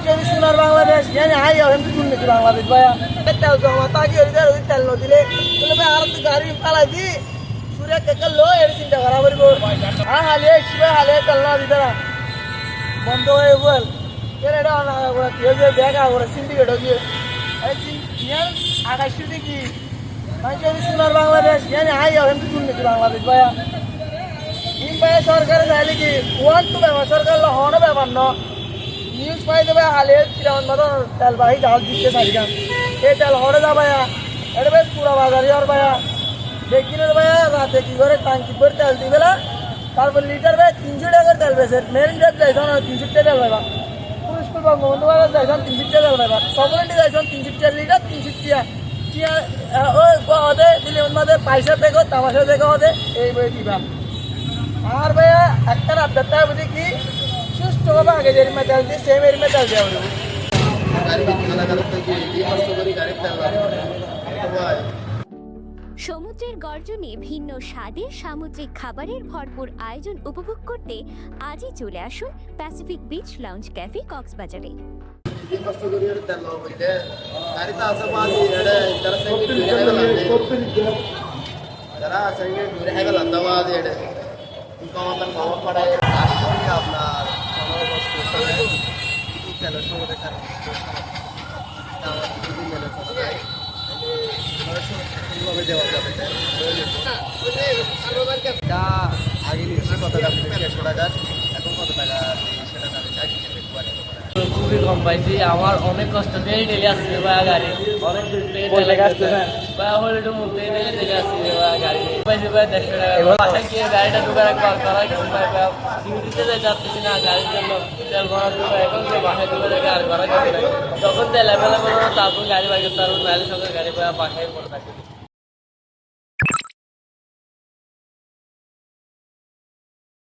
যদি সোনার বাংলাদেশ জানি হাই এখন দুর্নীতি বাংলাদেশ ভাইয়া তেল জমা তাকে তেল নদিলে তাহলে আর গাড়ি ফালাই দি সুরে কেকে লো এর চিন্তা করা করবো আর হালিয়ে শিবে হালিয়ে তেল না দিতে না বন্ধ হয়ে বল এর এটা কি হয়েছে ব্যাগ আগরে সিন্ডিকেট হয়েছে আকাশ কি যদি সোনার বাংলাদেশ জানি হাই এখন দুর্নীতি বাংলাদেশ ভাইয়া সরকারের চাইলে কি ওয়ান টু ব্যাপার সরকার হওয়ানো ব্যাপার ন নিউজ পাই দেবে হালে কিরকম মতো তেল বাহি জাহাজ দিতে চাইলাম এই তেল হরে যা ভাইয়া এটা বেশ পুরা বাজারি আর ভাইয়া দেখি না ভাইয়া রাতে কি করে টাঙ্কি করে তেল দিবে না তারপর লিটার ভাই 300 টাকার তেল বেছে মেরিন ডেট যাইছ না 300 টাকা তেল পাইবা স্কুল বঙ্গবন্ধু বাজার যাইছ 300 টাকা তেল পাইবা সবরেন্টি যাইছ 300 টাকা লিটার 300 টাকা ওই হদে দিলে মধ্যে পয়সা পেগো তামাশা দেখো হদে এই বই দিবা আর ভাইয়া একটা রাতটা বুঝি কি সুস্থ হবে আগে যে মেটাল দিয়ে সেম এর মেটাল দেওয়া হবে সমুদ্রের গর্জনে ভিন্ন স্বাদের সামুদ্রিক খাবারের ভরপুর আয়োজন উপভোগ করতে আজই চলে আসুন প্যাসিফিক বিচ লাউঞ্জ ক্যাফে কক্সবাজারে। আপনার দেওয়া যাবে আগে নিশ্চয়ই কত টাকা 100 টাকা এখন কত টাকা সেটা খুবই কম পাইছি আমার অনেক কষ্ট দিয়ে ডেলি আসছে বা গাড়ি অনেক দূর থেকে আসছে বা হলে একটু মুখে ডেলি আসছে বা গাড়ি পাইছি বা 150 টাকা বাসায় গিয়ে গাড়িটা ঢুকার একবার করা কিছু ডিউটিতে যাই যাচ্ছি না গাড়ির জন্য তেল ভরার জন্য এখন তো বাসায় ঢুকে থেকে আর করা কিছু নাই যখন তেল অ্যাভেলেবল তারপর গাড়ি বাইক তারপর নাহলে সঙ্গে গাড়ি বাসায় পড়ে থাকে।